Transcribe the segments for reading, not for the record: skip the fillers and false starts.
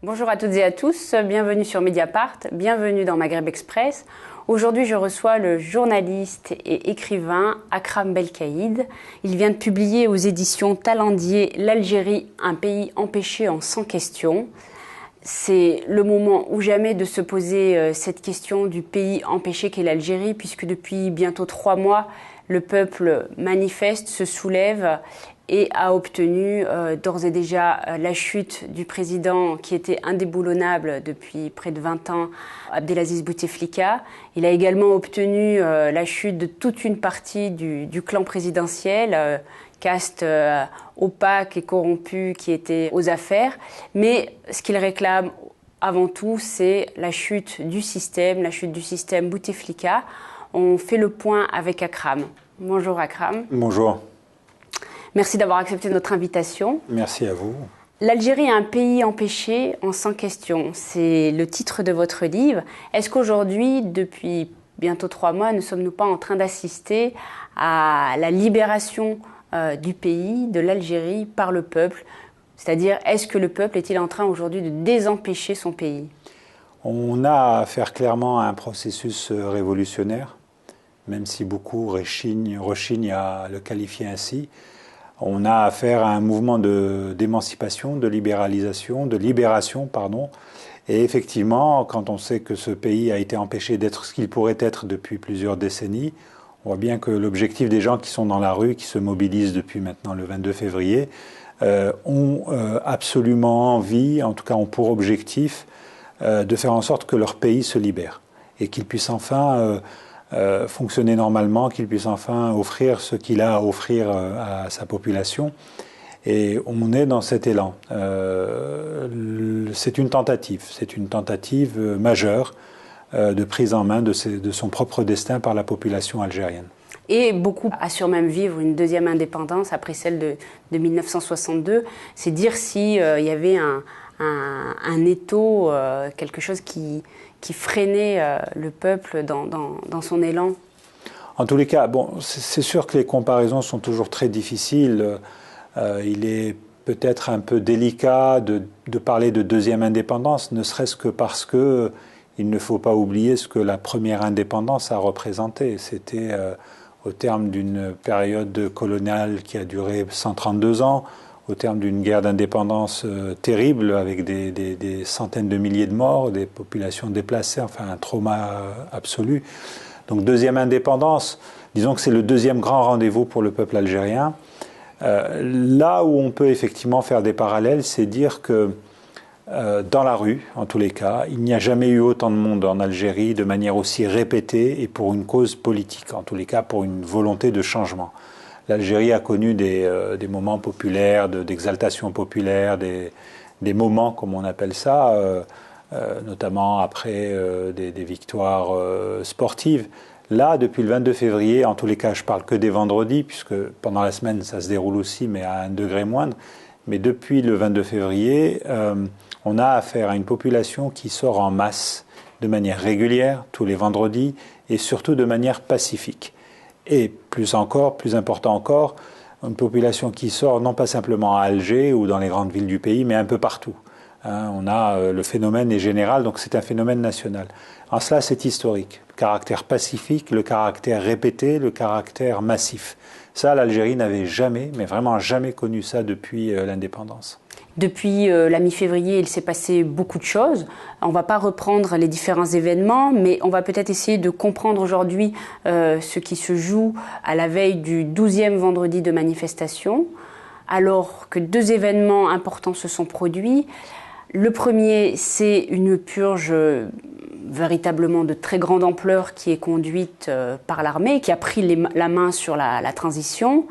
Bonjour à toutes et à tous, bienvenue sur Mediapart, bienvenue dans Maghreb Express. Aujourd'hui, je reçois le journaliste et écrivain Akram Belkaïd. Il vient de publier aux éditions Talendier « L'Algérie, un pays empêché en 100 questions ». C'est le moment ou jamais de se poser cette question du pays empêché qu'est l'Algérie, puisque depuis bientôt 3 mois, le peuple manifeste, se soulève et a obtenu d'ores et déjà la chute du président qui était indéboulonnable depuis près de 20 ans, Abdelaziz Bouteflika. Il a également obtenu la chute de toute une partie du clan présidentiel, caste opaque et corrompu qui était aux affaires. Mais ce qu'il réclame avant tout, c'est la chute du système Bouteflika. On fait le point avec Akram. Bonjour Akram. Bonjour. Merci d'avoir accepté notre invitation. Merci à vous. L'Algérie est un pays empêché en 100 questions. C'est le titre de votre livre. Est-ce qu'aujourd'hui, depuis bientôt 3 mois, ne sommes-nous pas en train d'assister à la libération du pays, de l'Algérie, par le peuple? C'est-à-dire, est-ce que le peuple est-il en train aujourd'hui de désempêcher son pays? On a affaire clairement à un processus révolutionnaire, même si beaucoup rechignent à le qualifier ainsi. On a affaire à un mouvement d'émancipation, de libération. Et effectivement, quand on sait que ce pays a été empêché d'être ce qu'il pourrait être depuis plusieurs décennies, on voit bien que l'objectif des gens qui sont dans la rue, qui se mobilisent depuis maintenant le 22 février, ont absolument envie, en tout cas ont pour objectif, de faire en sorte que leur pays se libère et qu'il puisse enfin fonctionner normalement, qu'il puisse enfin offrir ce qu'il a à offrir à sa population. Et on est dans cet élan. C'est une tentative majeure de prise en main de son propre destin par la population algérienne. Et beaucoup assurent même vivre une deuxième indépendance après celle de 1962. C'est dire s'il y avait un étau, quelque chose qui freinait le peuple dans son élan. En tous les cas, bon, c'est sûr que les comparaisons sont toujours très difficiles. Il est peut-être un peu délicat de parler de deuxième indépendance, ne serait-ce que parce que il ne faut pas oublier ce que la première indépendance a représenté. C'était au terme d'une période coloniale qui a duré 132 ans, au terme d'une guerre d'indépendance terrible avec des centaines de milliers de morts, des populations déplacées, enfin un trauma absolu. Donc deuxième indépendance, disons que c'est le deuxième grand rendez-vous pour le peuple algérien. Là où on peut effectivement faire des parallèles, c'est dire que dans la rue, en tous les cas, il n'y a jamais eu autant de monde en Algérie de manière aussi répétée et pour une cause politique, en tous les cas pour une volonté de changement. L'Algérie a connu des moments populaires, d'exaltation populaire, des moments, comme on appelle ça, notamment après des victoires sportives. Là, depuis le 22 février, en tous les cas, je parle que des vendredis, puisque pendant la semaine, ça se déroule aussi, mais à un degré moindre. Mais depuis le 22 février, on a affaire à une population qui sort en masse, de manière régulière, tous les vendredis, et surtout de manière pacifique. Et plus important encore, une population qui sort non pas simplement à Alger ou dans les grandes villes du pays, mais un peu partout. Le phénomène est général, donc c'est un phénomène national. En cela, c'est historique. Le caractère pacifique, le caractère répété, le caractère massif. Ça, l'Algérie n'avait jamais, mais vraiment jamais connu ça depuis l'indépendance. Depuis la mi-février, il s'est passé beaucoup de choses. On ne va pas reprendre les différents événements, mais on va peut-être essayer de comprendre aujourd'hui ce qui se joue à la veille du 12e vendredi de manifestation, alors que 2 événements importants se sont produits. Le premier, c'est une purge véritablement de très grande ampleur qui est conduite par l'armée, qui a pris la main sur la transition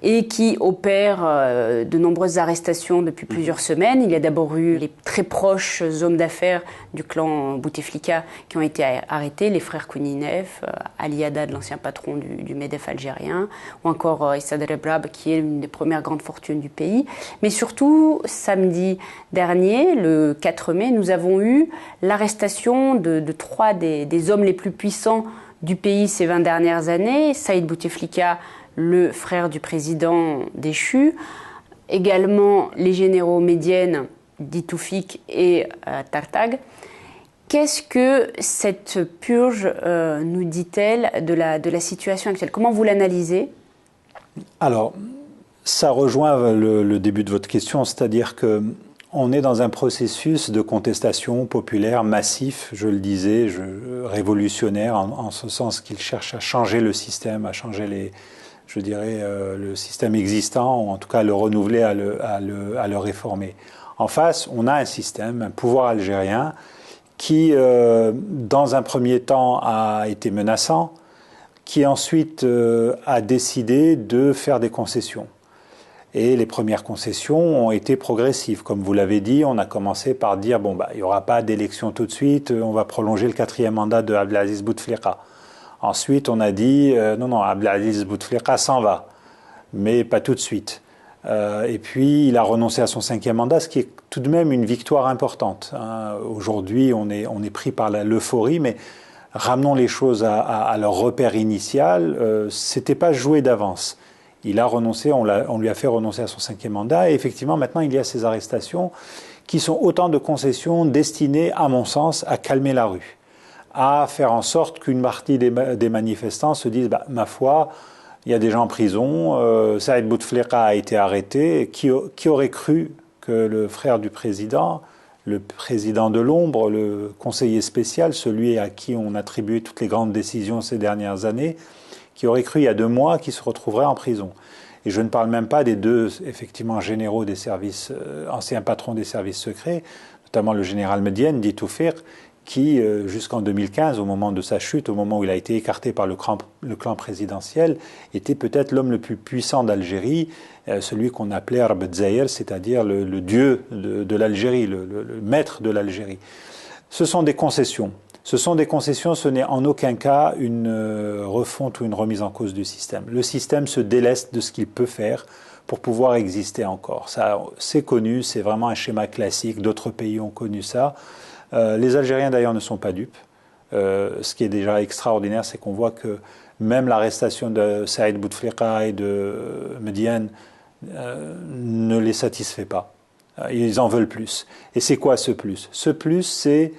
et qui opère de nombreuses arrestations depuis plusieurs semaines. Il y a d'abord eu les très proches hommes d'affaires du clan Bouteflika qui ont été arrêtés, les frères Kouninef, Ali Haddad, l'ancien patron du MEDEF algérien, ou encore Issa Rebrab, qui est une des premières grandes fortunes du pays. Mais surtout, samedi dernier, le 4 mai, nous avons eu l'arrestation de 3 des hommes les plus puissants du pays ces 20 dernières années, Saïd Bouteflika, le frère du président déchu, également les généraux Médienne d'Itoufik et Tartag. Qu'est-ce que cette purge nous dit-elle de la situation actuelle? Comment vous l'analysez? Alors, ça rejoint le début de votre question, c'est-à-dire qu'on est dans un processus de contestation populaire massif, je le disais, révolutionnaire, en ce sens qu'il cherche à changer le système, à changer le système existant, ou en tout cas à le renouveler, à le réformer. En face, on a un système, un pouvoir algérien qui, dans un premier temps, a été menaçant, qui ensuite a décidé de faire des concessions. Et les premières concessions ont été progressives. Comme vous l'avez dit, on a commencé par dire il n'y aura pas d'élection tout de suite, on va prolonger le 4e mandat de Abdelaziz Bouteflika. Ensuite, on a dit non, Abdelaziz Bouteflika s'en va, mais pas tout de suite. Et puis, il a renoncé à son 5e mandat, ce qui est tout de même une victoire importante. Aujourd'hui, on est pris par l'euphorie, mais ramenons les choses à leur repère initial. C'était pas joué d'avance. Il a renoncé, on lui a fait renoncer à son 5e mandat, et effectivement, maintenant, il y a ces arrestations qui sont autant de concessions destinées, à mon sens, à calmer la rue, à faire en sorte qu'une partie des manifestants se disent ma foi, il y a des gens en prison, Saïd Bouteflika a été arrêté, qui aurait cru que le frère du président, le président de l'ombre, le conseiller spécial, celui à qui on attribuait toutes les grandes décisions ces dernières années, qui aurait cru il y a 2 mois qu'il se retrouverait en prison. Et je ne parle même pas des 2, effectivement, généraux des services, anciens patrons des services secrets, notamment le général Medienne, dit Toufir, qui, jusqu'en 2015, au moment de sa chute, au moment où il a été écarté par le clan présidentiel, était peut-être l'homme le plus puissant d'Algérie, celui qu'on appelait Arb Zahir, c'est-à-dire le dieu de l'Algérie, le maître de l'Algérie. Ce sont des concessions. Ce n'est en aucun cas une refonte ou une remise en cause du système. Le système se déleste de ce qu'il peut faire pour pouvoir exister encore. Ça, c'est connu, c'est vraiment un schéma classique, d'autres pays ont connu ça. Les Algériens d'ailleurs ne sont pas dupes. Ce qui est déjà extraordinaire, c'est qu'on voit que même l'arrestation de Saïd Bouteflika et de Medienne ne les satisfait pas. Ils en veulent plus. Et c'est quoi ce plus? Ce plus, c'est,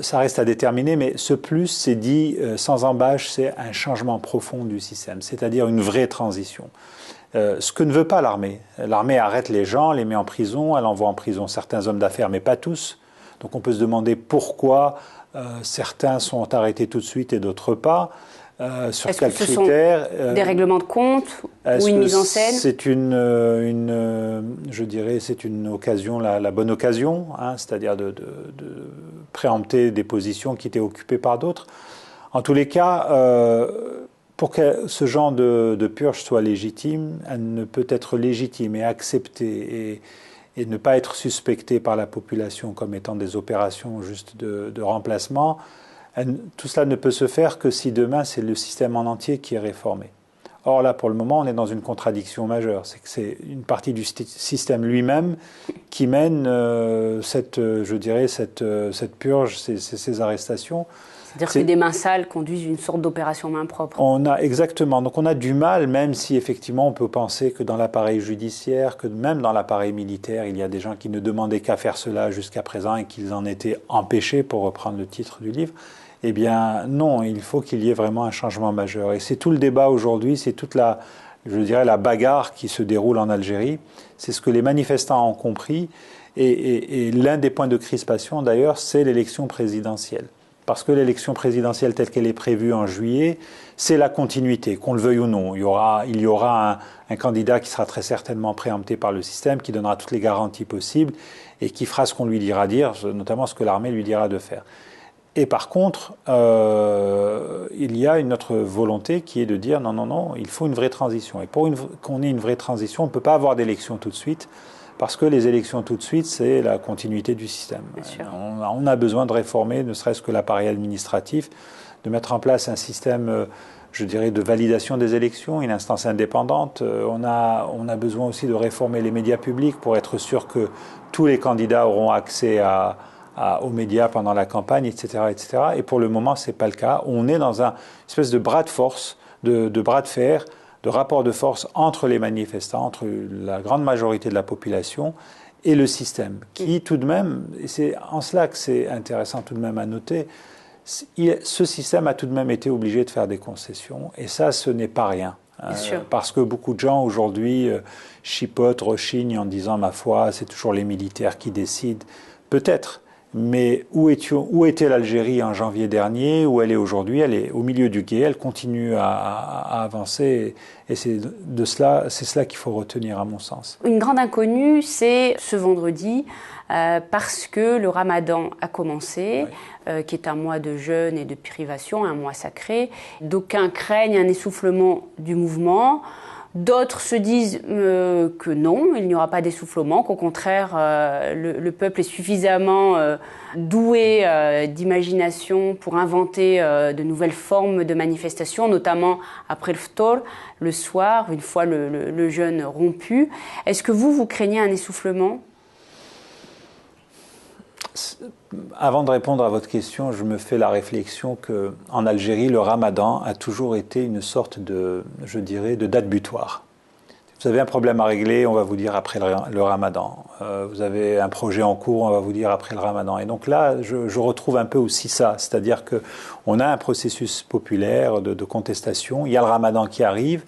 ça reste à déterminer, mais ce plus, c'est dit sans embâche, c'est un changement profond du système, c'est-à-dire une vraie transition. Ce que ne veut pas l'armée. L'armée arrête les gens, les met en prison, elle envoie en prison certains hommes d'affaires, mais pas tous. Donc on peut se demander pourquoi certains sont arrêtés tout de suite et d'autres pas. Sur quels critères? Des règlements de compte ou une mise en scène? C'est je dirais, c'est une occasion, la bonne occasion, c'est-à-dire de préempter des positions qui étaient occupées par d'autres. En tous les cas, pour que ce genre de purge soit légitime, elle ne peut être légitime et acceptée et ne pas être suspectée par la population comme étant des opérations juste de remplacement. Tout cela ne peut se faire que si demain c'est le système en entier qui est réformé. Or là, pour le moment, on est dans une contradiction majeure. C'est que c'est une partie du système lui-même qui mène cette purge, ces arrestations. C'est-à-dire que des mains sales conduisent une sorte d'opération main propre. Exactement. Donc on a du mal, même si effectivement on peut penser que dans l'appareil judiciaire, que même dans l'appareil militaire, il y a des gens qui ne demandaient qu'à faire cela jusqu'à présent et qu'ils en étaient empêchés, pour reprendre le titre du livre. Eh bien non, il faut qu'il y ait vraiment un changement majeur. Et c'est tout le débat aujourd'hui, c'est toute la bagarre qui se déroule en Algérie. C'est ce que les manifestants ont compris. Et l'un des points de crispation d'ailleurs, c'est l'élection présidentielle. Parce que l'élection présidentielle telle qu'elle est prévue en juillet, c'est la continuité, qu'on le veuille ou non. Il y aura un candidat qui sera très certainement préempté par le système, qui donnera toutes les garanties possibles et qui fera ce qu'on lui dira dire, notamment ce que l'armée lui dira de faire. Et par contre, il y a une autre volonté qui est de dire non, il faut une vraie transition. Et pour qu'on ait une vraie transition, on ne peut pas avoir d'élection tout de suite. Parce que les élections tout de suite, c'est la continuité du système. On a besoin de réformer, ne serait-ce que l'appareil administratif, de mettre en place un système, je dirais, de validation des élections, une instance indépendante. On a besoin aussi de réformer les médias publics pour être sûr que tous les candidats auront accès aux médias pendant la campagne, etc., etc. Et pour le moment, c'est pas le cas. On est dans une espèce de bras de force, de bras de fer, de rapport de force entre les manifestants, entre la grande majorité de la population et le système, qui tout de même, et c'est en cela que c'est intéressant tout de même à noter, ce système a tout de même été obligé de faire des concessions, et ça, ce n'est pas rien. Parce que beaucoup de gens aujourd'hui chipotent, rechignent en disant, ma foi, c'est toujours les militaires qui décident. Peut-être, mais où était l'Algérie en janvier dernier, où elle est aujourd'hui? Elle est au milieu du gué, elle continue à avancer, et c'est cela qu'il faut retenir à mon sens. Une grande inconnue, c'est ce vendredi, parce que le Ramadan a commencé, qui est un mois de jeûne et de privation, un mois sacré. D'aucuns craignent un essoufflement du mouvement. D'autres se disent que non, il n'y aura pas d'essoufflement, qu'au contraire, le peuple est suffisamment doué d'imagination pour inventer de nouvelles formes de manifestation, notamment après le ftor, le soir, une fois le jeûne rompu. Est-ce que vous craignez un essoufflement ? Avant de répondre à votre question, je me fais la réflexion qu'en Algérie, le Ramadan a toujours été une sorte de, je dirais, de date butoir. Vous avez un problème à régler, on va vous dire après le Ramadan. Vous avez un projet en cours, on va vous dire après le Ramadan. Et donc là, je retrouve un peu aussi ça, c'est-à-dire qu'on a un processus populaire de contestation, il y a le Ramadan qui arrive,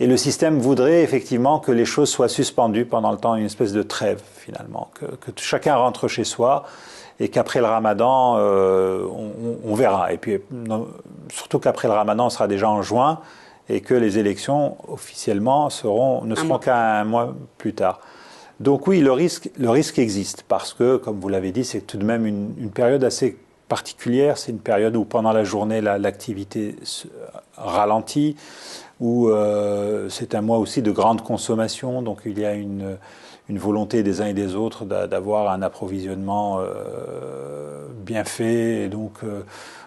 et le système voudrait effectivement que les choses soient suspendues pendant le temps, une espèce de trêve finalement, que chacun rentre chez soi et qu'après le Ramadan, on verra. Et puis surtout qu'après le Ramadan, on sera déjà en juin et que les élections officiellement ne seront qu'un mois plus tard. Donc oui, le risque existe parce que, comme vous l'avez dit, c'est tout de même une période assez particulière. C'est une période où pendant la journée, l'activité ralentit, où c'est un mois aussi de grande consommation, donc il y a une volonté des uns et des autres d'avoir un approvisionnement bien fait, et donc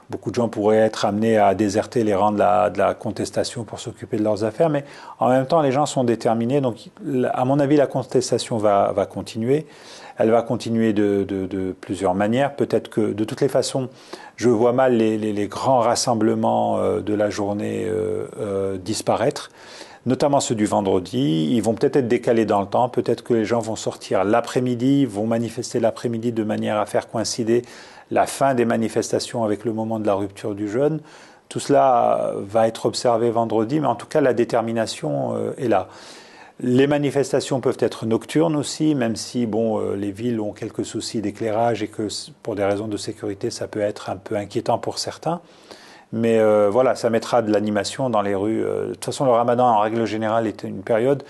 beaucoup de gens pourraient être amenés à déserter les rangs de la contestation pour s'occuper de leurs affaires, mais en même temps les gens sont déterminés, donc à mon avis la contestation va continuer. Elle va continuer de plusieurs manières. Peut-être que, de toutes les façons, je vois mal les grands rassemblements de la journée disparaître, notamment ceux du vendredi. Ils vont peut-être être décalés dans le temps. Peut-être que les gens vont sortir l'après-midi, vont manifester l'après-midi de manière à faire coïncider la fin des manifestations avec le moment de la rupture du jeûne. Tout cela va être observé vendredi, mais en tout cas, la détermination est là. Les manifestations peuvent être nocturnes aussi, même si les villes ont quelques soucis d'éclairage et que pour des raisons de sécurité, ça peut être un peu inquiétant pour certains. Mais voilà, ça mettra de l'animation dans les rues. De toute façon, le Ramadan, en règle générale, est une période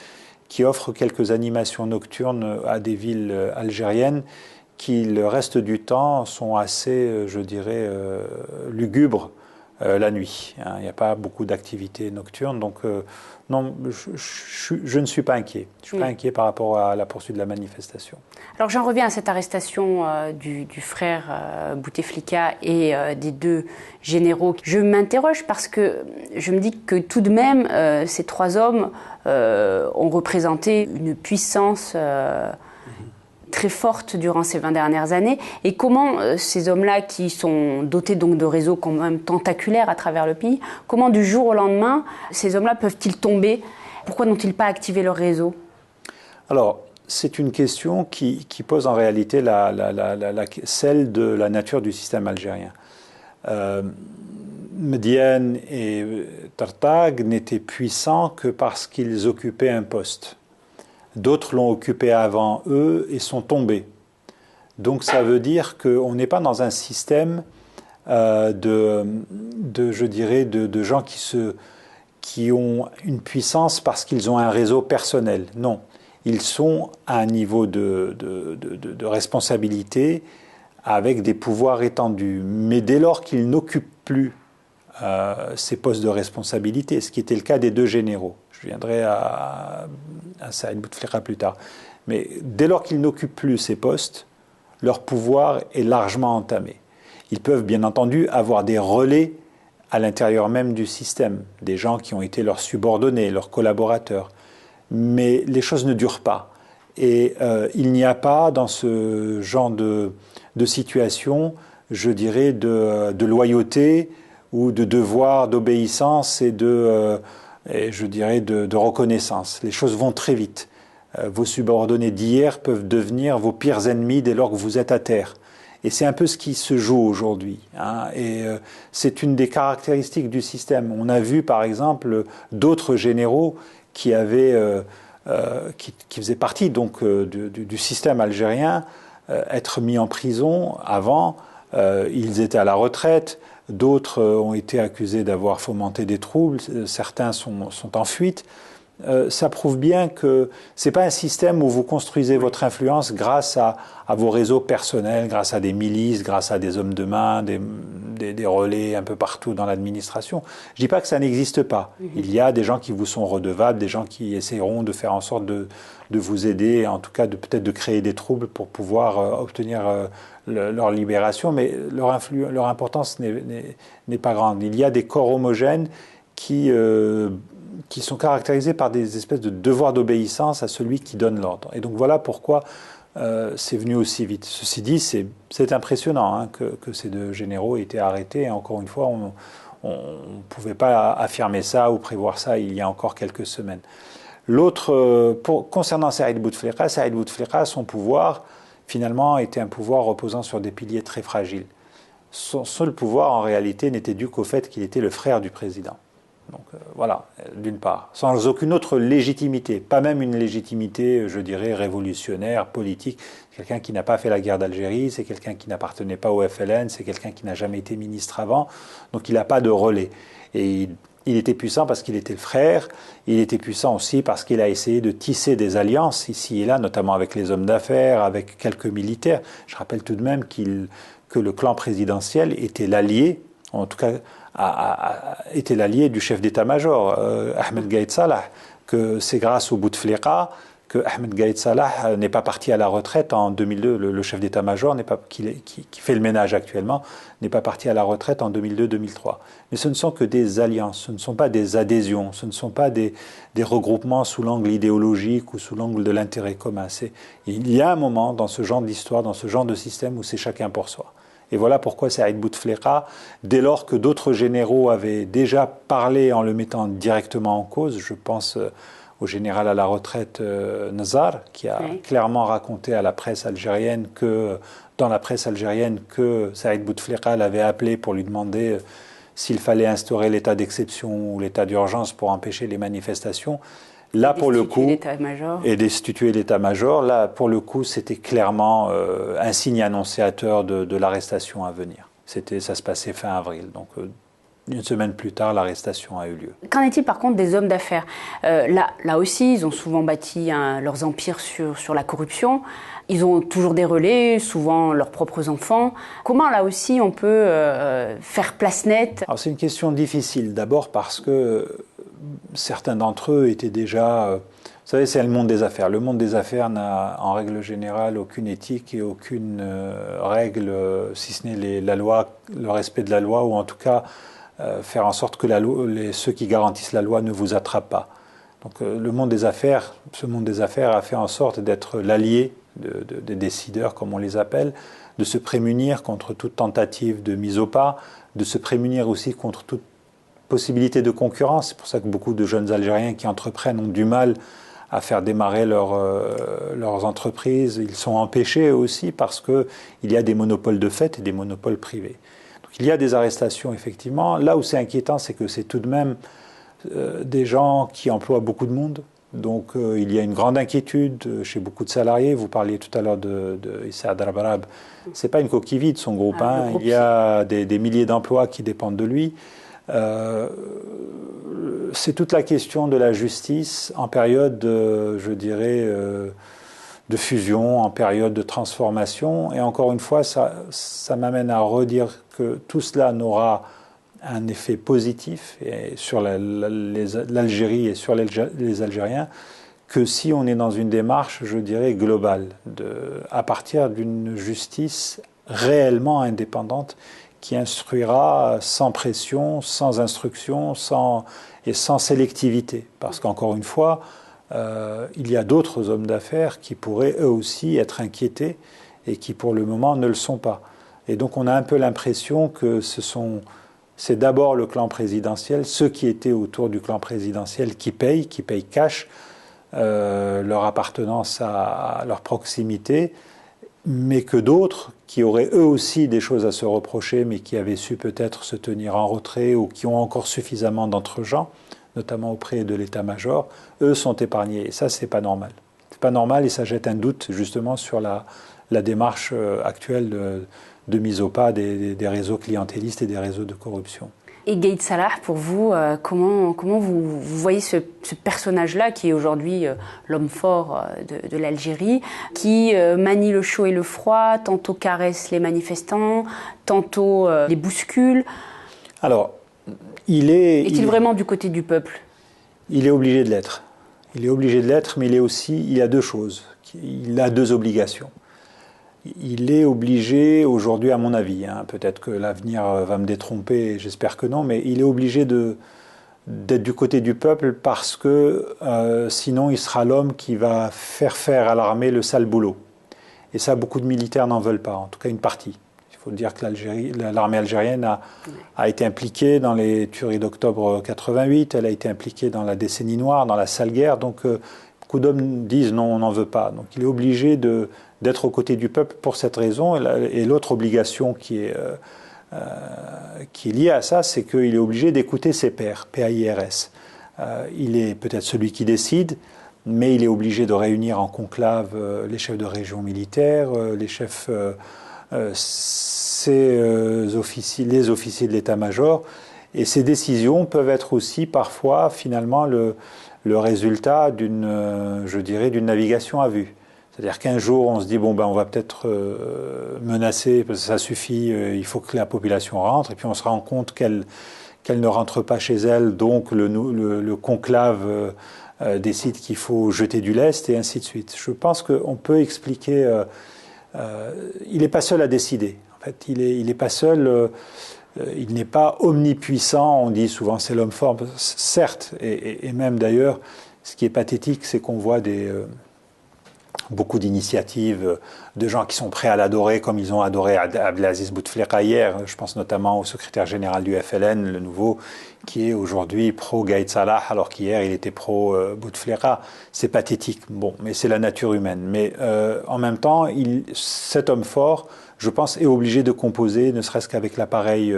qui offre quelques animations nocturnes à des villes algériennes qui, le reste du temps, sont assez, je dirais, lugubres la nuit. Il n'y a pas beaucoup d'activités nocturnes, donc non, je ne suis pas inquiet. Je ne suis pas inquiet par rapport à la poursuite de la manifestation. Alors j'en reviens à cette arrestation du frère Bouteflika et des deux généraux. Je m'interroge parce que je me dis que tout de même, ces trois hommes ont représenté une puissance très forte durant ces 20 dernières années. Et comment ces hommes-là, qui sont dotés donc de réseaux quand même tentaculaires à travers le pays, comment du jour au lendemain, ces hommes-là peuvent-ils tomber? Pourquoi n'ont-ils pas activé leur réseau? Alors, c'est une question qui pose en réalité celle de la nature du système algérien. Mediane et Tartag n'étaient puissants que parce qu'ils occupaient un poste. D'autres l'ont occupé avant eux et sont tombés. Donc ça veut dire qu'on n'est pas dans un système de gens qui ont une puissance parce qu'ils ont un réseau personnel. Non, ils sont à un niveau de responsabilité avec des pouvoirs étendus. Mais dès lors qu'ils n'occupent plus ces postes de responsabilité, ce qui était le cas des deux généraux, je viendrai à Saïd Bouteflika plus tard. Mais dès lors qu'ils n'occupent plus ces postes, leur pouvoir est largement entamé. Ils peuvent bien entendu avoir des relais à l'intérieur même du système, des gens qui ont été leurs subordonnés, leurs collaborateurs. Mais les choses ne durent pas. Et il n'y a pas dans ce genre de situation, je dirais, de loyauté ou de devoir d'obéissance et je dirais de reconnaissance. Les choses vont très vite. Vos subordonnés d'hier peuvent devenir vos pires ennemis dès lors que vous êtes à terre. Et c'est un peu ce qui se joue aujourd'hui. Hein. Et c'est une des caractéristiques du système. On a vu, par exemple, d'autres généraux qui avaient, qui faisaient partie donc du système algérien, être mis en prison avant. Ils étaient à la retraite. D'autres ont été accusés d'avoir fomenté des troubles. Certains sont en fuite. Ça prouve bien que c'est pas un système où vous construisez votre influence grâce à vos réseaux personnels, grâce à des milices, grâce à des hommes de main, des relais un peu partout dans l'administration. Je dis pas que ça n'existe pas. Il y a des gens qui vous sont redevables, des gens qui essaieront de faire en sorte de vous aider, en tout cas peut-être de créer des troubles pour pouvoir obtenir leur libération, mais leur importance n'est pas grande. Il y a des corps homogènes qui sont caractérisés par des espèces de devoirs d'obéissance à celui qui donne l'ordre. Et donc voilà pourquoi c'est venu aussi vite. Ceci dit, c'est impressionnant hein, que ces deux généraux aient été arrêtés. Et encore une fois, on ne pouvait pas affirmer ça ou prévoir ça il y a encore quelques semaines. L'autre, concernant Saïd Bouteflika, son pouvoir, finalement, était un pouvoir reposant sur des piliers très fragiles. Son seul pouvoir, en réalité, n'était dû qu'au fait qu'il était le frère du président. Donc voilà, d'une part, sans aucune autre légitimité, pas même une légitimité, je dirais, révolutionnaire, politique. Quelqu'un qui n'a pas fait la guerre d'Algérie, c'est quelqu'un qui n'appartenait pas au FLN, c'est quelqu'un qui n'a jamais été ministre avant, donc il n'a pas de relais. Et il était puissant parce qu'il était le frère, il était puissant aussi parce qu'il a essayé de tisser des alliances ici et là, notamment avec les hommes d'affaires, avec quelques militaires. Je rappelle tout de même que le clan présidentiel était l'allié, en tout cas était l'allié du chef d'état-major, Ahmed Gaïd Salah, que c'est grâce au Bouteflika que Ahmed Gaïd Salah n'est pas parti à la retraite en 2002. Le chef d'état-major qui fait le ménage actuellement n'est pas parti à la retraite en 2002-2003. Mais ce ne sont que des alliances, ce ne sont pas des adhésions, ce ne sont pas des regroupements sous l'angle idéologique ou sous l'angle de l'intérêt commun. Il y a un moment dans ce genre d'histoire, dans ce genre de système où c'est chacun pour soi. Et voilà pourquoi Saïd Bouteflika, dès lors que d'autres généraux avaient déjà parlé en le mettant directement en cause, je pense au général à la retraite Nazar, qui a clairement raconté à la presse algérienne dans la presse algérienne que Saïd Bouteflika l'avait appelé pour lui demander s'il fallait instaurer l'état d'exception ou l'état d'urgence pour empêcher les manifestations. Là, pour le coup, et destituer l'état-major, là, pour le coup, c'était clairement un signe annonciateur de l'arrestation à venir. Ça se passait fin avril, donc une semaine plus tard, l'arrestation a eu lieu. Qu'en est-il par contre des hommes d'affaires ? Là aussi, ils ont souvent bâti leurs empires sur la corruption. Ils ont toujours des relais, souvent leurs propres enfants. Comment là aussi on peut faire place nette ? Alors c'est une question difficile, d'abord parce que certains d'entre eux étaient déjà... vous savez, c'est le monde des affaires. Le monde des affaires n'a en règle générale aucune éthique et aucune règle, si ce n'est la loi, le respect de la loi, ou en tout cas faire en sorte que ceux qui garantissent la loi ne vous attrapent pas. Donc le monde des affaires, ce monde des affaires a fait en sorte d'être l'allié des décideurs, comme on les appelle, de se prémunir contre toute tentative de mise au pas, de se prémunir aussi contre toute possibilité de concurrence. C'est pour ça que beaucoup de jeunes Algériens qui entreprennent ont du mal à faire démarrer leurs entreprises. Ils sont empêchés aussi parce qu'il y a des monopoles de fait et des monopoles privés. Donc il y a des arrestations, effectivement. Là où c'est inquiétant, c'est que c'est tout de même des gens qui emploient beaucoup de monde. Donc il y a une grande inquiétude chez beaucoup de salariés. Vous parliez tout à l'heure de Issa Drabarab. C'est pas une coquille vide, son groupe. Il y a des milliers d'emplois qui dépendent de lui. C'est toute la question de la justice en période, je dirais, de fusion, en période de transformation. Et encore une fois, ça m'amène à redire que tout cela n'aura un effet positif sur l'Algérie et sur les Algériens que si on est dans une démarche, je dirais, globale, à partir d'une justice réellement indépendante qui instruira sans pression, sans instruction et sans sélectivité. Parce qu'encore une fois, il y a d'autres hommes d'affaires qui pourraient eux aussi être inquiétés et qui pour le moment ne le sont pas. Et donc on a un peu l'impression que c'est d'abord le clan présidentiel, ceux qui étaient autour du clan présidentiel qui payent cash. leur appartenance à leur proximité, mais que d'autres qui auraient eux aussi des choses à se reprocher, mais qui avaient su peut-être se tenir en retrait ou qui ont encore suffisamment d'entre-gens, notamment auprès de l'état-major, eux sont épargnés. Et ça, c'est pas normal. C'est pas normal et ça jette un doute justement sur la démarche actuelle de mise au pas des réseaux clientélistes et des réseaux de corruption. Et Gaïd Salah, pour vous, comment vous voyez ce personnage-là, qui est aujourd'hui l'homme fort de l'Algérie, qui manie le chaud et le froid, tantôt caresse les manifestants, tantôt les bouscule? Alors, est-il vraiment du côté du peuple? Il est obligé de l'être. Il est obligé de l'être, mais il y a deux choses. Il a deux obligations. Il est obligé, aujourd'hui à mon avis, peut-être que l'avenir va me détromper, j'espère que non, mais il est obligé d'être du côté du peuple parce que sinon il sera l'homme qui va faire à l'armée le sale boulot. Et ça, beaucoup de militaires n'en veulent pas, en tout cas une partie. Il faut dire que l'armée algérienne a été impliquée dans les tueries d'octobre 88, elle a été impliquée dans la décennie noire, dans la sale guerre, donc beaucoup d'hommes disent non, on n'en veut pas. Donc il est obligé d'être aux côtés du peuple pour cette raison. Et l'autre obligation qui est liée à ça, c'est qu'il est obligé d'écouter ses pairs, PAIRS. Il est peut-être celui qui décide, mais il est obligé de réunir en conclave les chefs de région militaires, les chefs, les officiers de l'état-major. Et ces décisions peuvent être aussi parfois, finalement, le résultat d'une navigation à vue. C'est-à-dire qu'un jour, on se dit, on va peut-être menacer, parce que ça suffit, il faut que la population rentre, et puis on se rend compte qu'elle ne rentre pas chez elle, donc le conclave décide qu'il faut jeter du lest, et ainsi de suite. Je pense qu'on peut expliquer, il n'est pas seul à décider. En fait, il n'est pas seul, il n'est pas omnipuissant, on dit souvent c'est l'homme fort, certes, et même d'ailleurs, ce qui est pathétique, c'est qu'on voit beaucoup d'initiatives de gens qui sont prêts à l'adorer comme ils ont adoré Abdelaziz Bouteflika hier. Je pense notamment au secrétaire général du FLN, le nouveau, qui est aujourd'hui pro-Gaïd Salah, alors qu'hier il était pro-Bouteflika. C'est pathétique, mais c'est la nature humaine. Mais en même temps, cet homme fort, je pense, est obligé de composer, ne serait-ce qu'avec l'appareil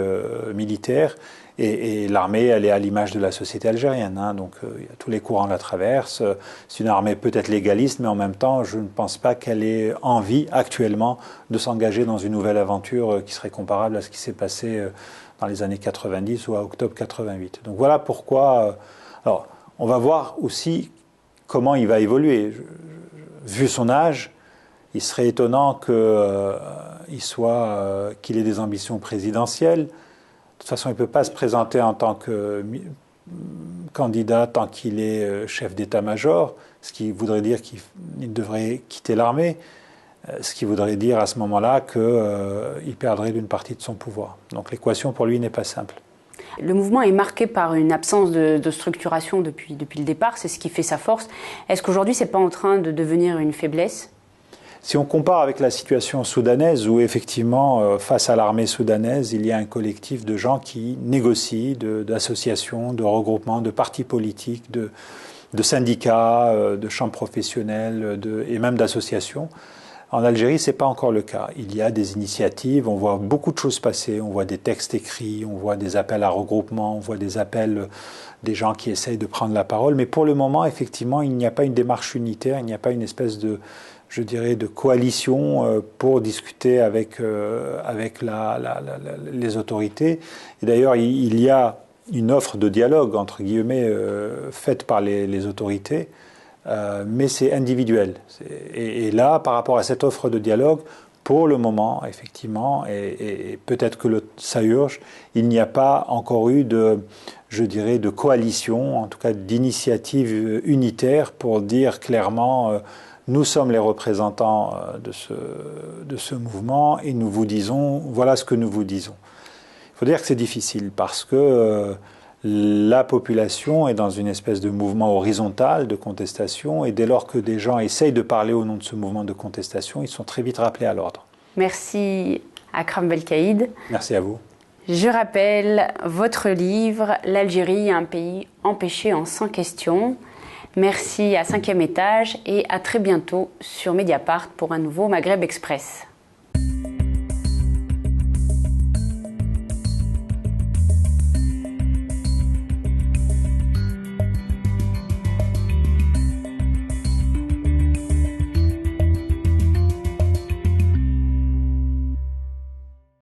militaire. Et l'armée, elle est à l'image de la société algérienne. Donc tous les courants la traversent. C'est une armée peut-être légaliste, mais en même temps, je ne pense pas qu'elle ait envie actuellement de s'engager dans une nouvelle aventure qui serait comparable à ce qui s'est passé dans les années 90 ou à octobre 88. Donc voilà pourquoi... alors, on va voir aussi comment il va évoluer. Vu son âge, il serait étonnant qu'il ait des ambitions présidentielles. De toute façon, il ne peut pas se présenter en tant que candidat tant qu'il est chef d'état-major, ce qui voudrait dire qu'il devrait quitter l'armée, ce qui voudrait dire à ce moment-là qu'il perdrait d'une partie de son pouvoir. Donc l'équation pour lui n'est pas simple. Le mouvement est marqué par une absence de structuration depuis le départ, c'est ce qui fait sa force. Est-ce qu'aujourd'hui, ce n'est pas en train de devenir une faiblesse ? Si on compare avec la situation soudanaise, où effectivement, face à l'armée soudanaise, il y a un collectif de gens qui négocient, d'associations, de regroupements, de partis politiques, de syndicats, de chambres professionnelles et même d'associations. En Algérie, ce n'est pas encore le cas. Il y a des initiatives, on voit beaucoup de choses passer, on voit des textes écrits, on voit des appels à regroupement, on voit des appels des gens qui essayent de prendre la parole. Mais pour le moment, effectivement, il n'y a pas une démarche unitaire, il n'y a pas une espèce de coalition pour discuter avec les autorités. Et d'ailleurs, il y a une offre de dialogue, entre guillemets, faite par les autorités, mais c'est individuel. Et là, par rapport à cette offre de dialogue, pour le moment, effectivement, et peut-être que ça urge, il n'y a pas encore eu de coalition, en tout cas d'initiative unitaire pour dire clairement nous sommes les représentants de ce mouvement et nous vous disons, voilà ce que nous vous disons. Il faut dire que c'est difficile parce que la population est dans une espèce de mouvement horizontal de contestation et dès lors que des gens essayent de parler au nom de ce mouvement de contestation, ils sont très vite rappelés à l'ordre. Merci Akram Belkaïd. Merci à vous. Je rappelle votre livre « L'Algérie, un pays empêché en 100 questions ». Merci à 5e étage et à très bientôt sur Mediapart pour un nouveau Maghreb Express.